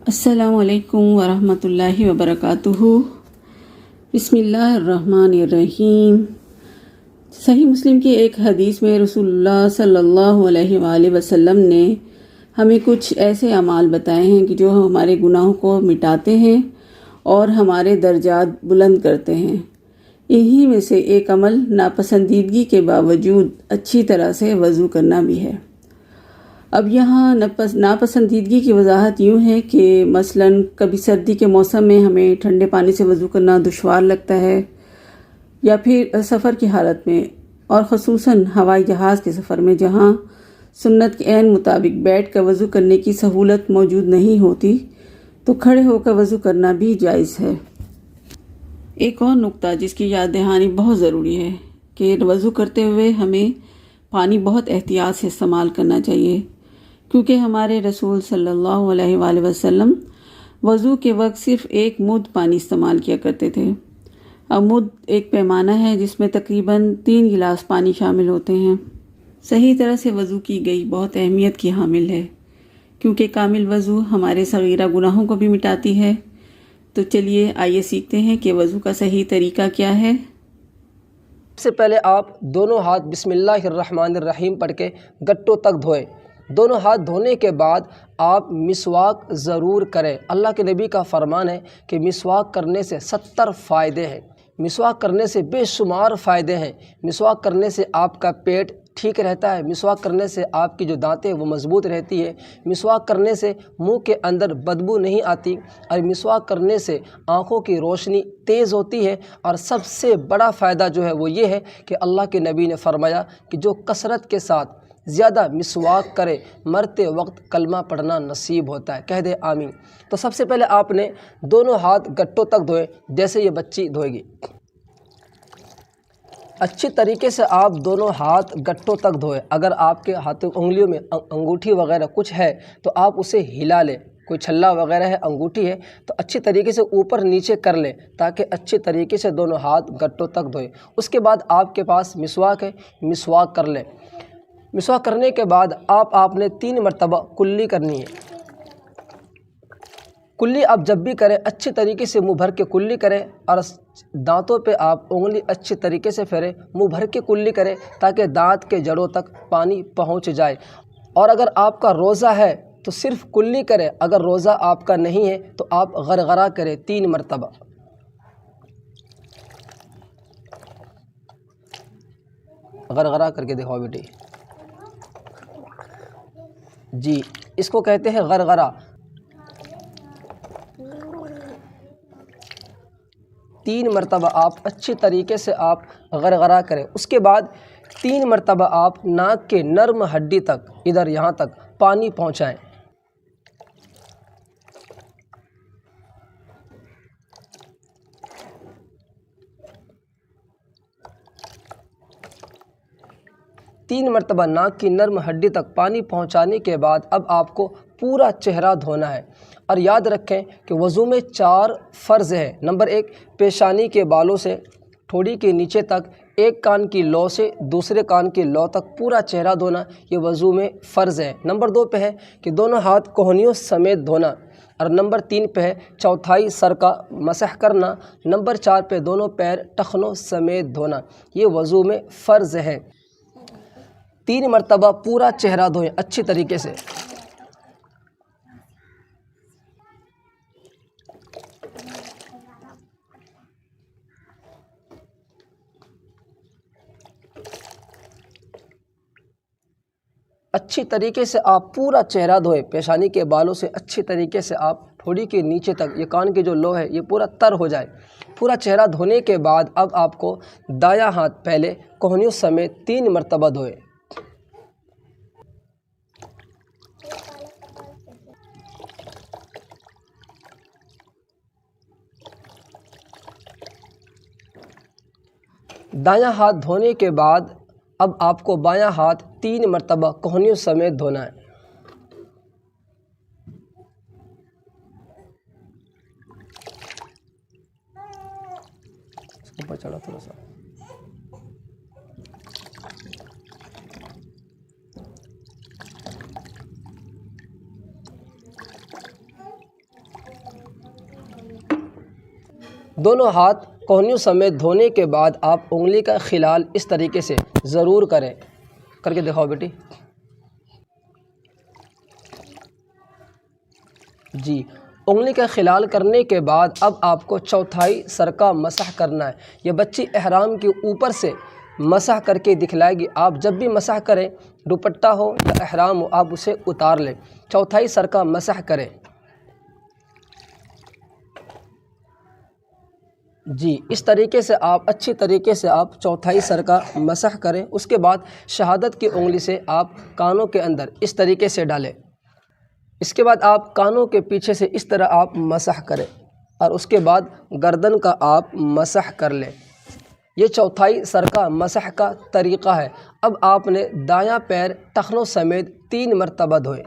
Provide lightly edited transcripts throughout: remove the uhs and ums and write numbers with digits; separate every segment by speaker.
Speaker 1: السلام علیکم ورحمۃ اللہ وبرکاتہ۔ بسم اللہ الرحمن الرحیم۔ صحیح مسلم کی ایک حدیث میں رسول اللہ صلی اللہ علیہ وآلہ وسلم نے ہمیں کچھ ایسے اعمال بتائے ہیں کہ جو ہمارے گناہوں کو مٹاتے ہیں اور ہمارے درجات بلند کرتے ہیں۔ انہی میں سے ایک عمل ناپسندیدگی کے باوجود اچھی طرح سے وضو کرنا بھی ہے۔ اب یہاں ناپسندیدگی کی وضاحت یوں ہے کہ مثلاً کبھی سردی کے موسم میں ہمیں ٹھنڈے پانی سے وضو کرنا دشوار لگتا ہے، یا پھر سفر کی حالت میں، اور خصوصاً ہوائی جہاز کے سفر میں جہاں سنت کے عین مطابق بیٹھ کر وضو کرنے کی سہولت موجود نہیں ہوتی، تو کھڑے ہو کر وضو کرنا بھی جائز ہے۔ ایک اور نقطہ جس کی یاد دہانی بہت ضروری ہے کہ وضو کرتے ہوئے ہمیں پانی بہت احتیاط سے استعمال کرنا چاہیے، کیونکہ ہمارے رسول صلی اللہ علیہ وآلہ وسلم وضو کے وقت صرف ایک مد پانی استعمال کیا کرتے تھے۔ اب مد ایک پیمانہ ہے جس میں تقریباً 3 گلاس پانی شامل ہوتے ہیں۔ صحیح طرح سے وضو کی گئی بہت اہمیت کی حامل ہے، کیونکہ کامل وضو ہمارے صغیرہ گناہوں کو بھی مٹاتی ہے۔ تو چلیے آئیے سیکھتے ہیں کہ وضو کا صحیح طریقہ کیا ہے۔
Speaker 2: سب سے پہلے آپ دونوں ہاتھ بسم اللہ الرحمن الرحیم پڑھ کے گٹوں تک دھوئیں۔ دونوں ہاتھ دھونے کے بعد آپ مسواک ضرور کریں۔ اللہ کے نبی کا فرمان ہے کہ مسواک کرنے سے 70 فائدے ہیں۔ مسواک کرنے سے بے شمار فائدے ہیں۔ مسواک کرنے سے آپ کا پیٹ ٹھیک رہتا ہے۔ مسواک کرنے سے آپ کی جو دانتیں وہ مضبوط رہتی ہے۔ مسواک کرنے سے منہ کے اندر بدبو نہیں آتی، اور مسواک کرنے سے آنکھوں کی روشنی تیز ہوتی ہے۔ اور سب سے بڑا فائدہ جو ہے وہ یہ ہے کہ اللہ کے نبی نے فرمایا کہ جو کثرت کے ساتھ زیادہ مسواک کرے مرتے وقت کلمہ پڑھنا نصیب ہوتا ہے۔ کہہ دے آمین۔ تو سب سے پہلے آپ نے دونوں ہاتھ گٹوں تک دھوئے، جیسے یہ بچی دھوئے گی۔ اچھی طریقے سے آپ دونوں ہاتھ گٹوں تک دھوئے۔ اگر آپ کے ہاتھوں انگلیوں میں انگوٹھی وغیرہ کچھ ہے تو آپ اسے ہلا لیں۔ کوئی چھلا وغیرہ ہے، انگوٹھی ہے، تو اچھی طریقے سے اوپر نیچے کر لیں تاکہ اچھی طریقے سے دونوں ہاتھ گٹوں تک دھوئیں۔ اس کے بعد آپ کے پاس مسواک ہے، مسواک کر لیں۔ مسواک کرنے کے بعد آپ نے 3 مرتبہ کلی کرنی ہے۔ کلی آپ جب بھی کریں اچھی طریقے سے منہ بھر کے کلی کریں، اور دانتوں پہ آپ انگلی اچھی طریقے سے پھیریں، منہ بھر کے کلی کریں تاکہ دانت کے جڑوں تک پانی پہنچ جائے۔ اور اگر آپ کا روزہ ہے تو صرف کلی کریں، اگر روزہ آپ کا نہیں ہے تو آپ غرغرہ کریں 3 مرتبہ۔ غرغرہ کر کے دکھاؤ بیٹی۔ جی، اس کو کہتے ہیں غرغرہ۔ 3 مرتبہ آپ اچھی طریقے سے آپ غرغرہ کریں۔ اس کے بعد 3 مرتبہ آپ ناک کے نرم ہڈی تک، ادھر یہاں تک پانی پہنچائیں۔ تین مرتبہ ناک کی نرم ہڈی تک پانی پہنچانے کے بعد اب آپ کو پورا چہرہ دھونا ہے۔ اور یاد رکھیں کہ وضو میں 4 فرض ہیں۔ نمبر 1، پیشانی کے بالوں سے ٹھوڑی کے نیچے تک، ایک کان کی لو سے دوسرے کان کی لو تک پورا چہرہ دھونا، یہ وضو میں فرض ہے۔ نمبر 2 پہ ہے کہ دونوں ہاتھ کوہنیوں سمیت دھونا، اور نمبر 3 پہ ہے چوتھائی سر کا مسح کرنا۔ نمبر 4 پہ دونوں پیر ٹخنوں سمیت دھونا، یہ وضو میں فرض ہے۔ 3 مرتبہ پورا چہرہ دھوئیں اچھی طریقے سے۔ اچھی طریقے سے آپ پورا چہرہ دھوئیں، پیشانی کے بالوں سے اچھی طریقے سے آپ ٹھوڑی کے نیچے تک، یہ کان کی جو لو ہے یہ پورا تر ہو جائے۔ پورا چہرہ دھونے کے بعد اب آپ کو دایاں ہاتھ پہلے کوہنیوں سمیت 3 مرتبہ دھوئیں۔ دایاں ہاتھ دھونے کے بعد اب آپ کو بایاں ہاتھ 3 مرتبہ کوہنیوں سمیت دھونا ہے۔ اوپر چڑھا تھوڑا سا۔ دونوں ہاتھ کوہنیوں سمیت دھونے کے بعد آپ انگلی کا خلال اس طریقے سے ضرور کریں. کر کے دکھاؤ بیٹی. جی، انگلی کا خلال کرنے کے بعد اب آپ کو چوتھائی سر کا مسح کرنا ہے. یہ بچی احرام کے اوپر سے مسح کر کے دکھلائے گی. آپ جب بھی مسح کریں، دوپٹہ ہو یا احرام ہو، آپ اسے اتار لیں. چوتھائی سر کا مسح کریں. جی، اس طریقے سے آپ اچھی طریقے سے آپ چوتھائی سر کا مسح کریں. اس کے بعد شہادت کی انگلی سے آپ کانوں کے اندر اس طریقے سے ڈالیں. اس کے بعد آپ کانوں کے پیچھے سے اس طرح آپ مسح کریں اور اس کے بعد گردن کا آپ مسح کر لیں. یہ چوتھائی سر کا مسح کا طریقہ ہے. اب آپ نے دایاں پیر ٹخنوں سمیت 3 مرتبہ دھوئیں.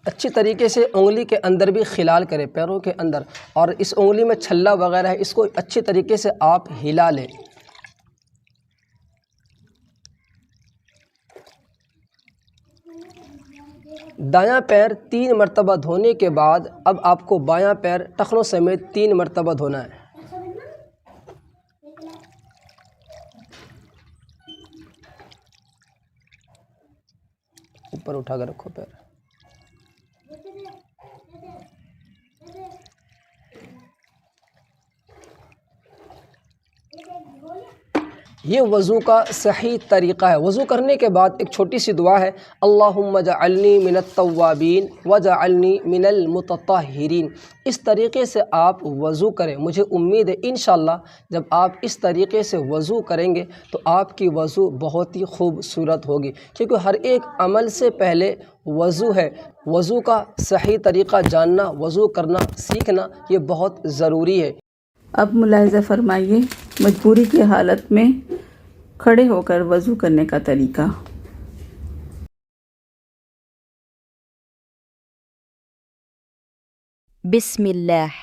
Speaker 2: اچھی طریقے سے انگلی کے اندر بھی خلال کریں، پیروں کے اندر، اور اس انگلی میں چھلا وغیرہ ہے، اس کو اچھی طریقے سے آپ ہلا لیں. دایاں پیر 3 مرتبہ دھونے کے بعد اب آپ کو بایاں پیر ٹخنوں سمیت 3 مرتبہ دھونا ہے. اوپر اٹھا کر رکھو پیر. یہ وضو کا صحیح طریقہ ہے. وضو کرنے کے بعد ایک چھوٹی سی دعا ہے، اللہم اجعلنی من التوابین واجعلنی من المتطہرین. اس طریقے سے آپ وضو کریں. مجھے امید ہے انشاءاللہ جب آپ اس طریقے سے وضو کریں گے تو آپ کی وضو بہت ہی خوبصورت ہوگی، کیونکہ ہر ایک عمل سے پہلے وضو ہے. وضو کا صحیح طریقہ جاننا، وضو کرنا سیکھنا یہ بہت ضروری ہے.
Speaker 1: اب ملاحظہ فرمائیے مجبوری کی حالت میں کھڑے ہو کر وضو کرنے کا طریقہ.
Speaker 3: بسم اللہ.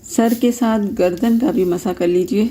Speaker 1: سر کے ساتھ گردن کا بھی مسح کر لیجئے.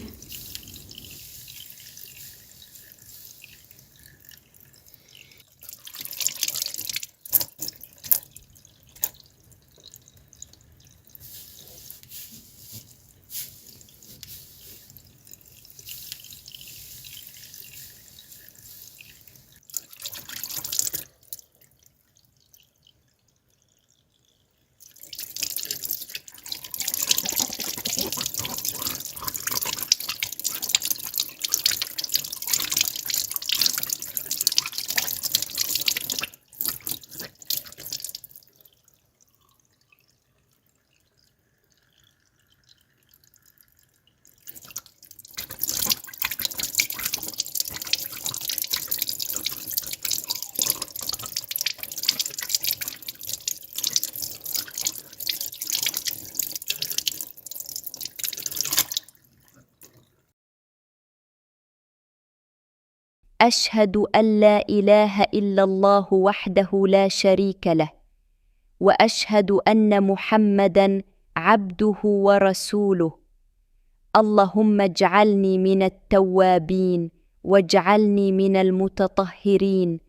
Speaker 3: أشهد أن لا إله إلا الله وحده لا شريك له وأشهد أن محمدًا عبده ورسوله اللهم اجعلني من التوابين واجعلني من المتطهرين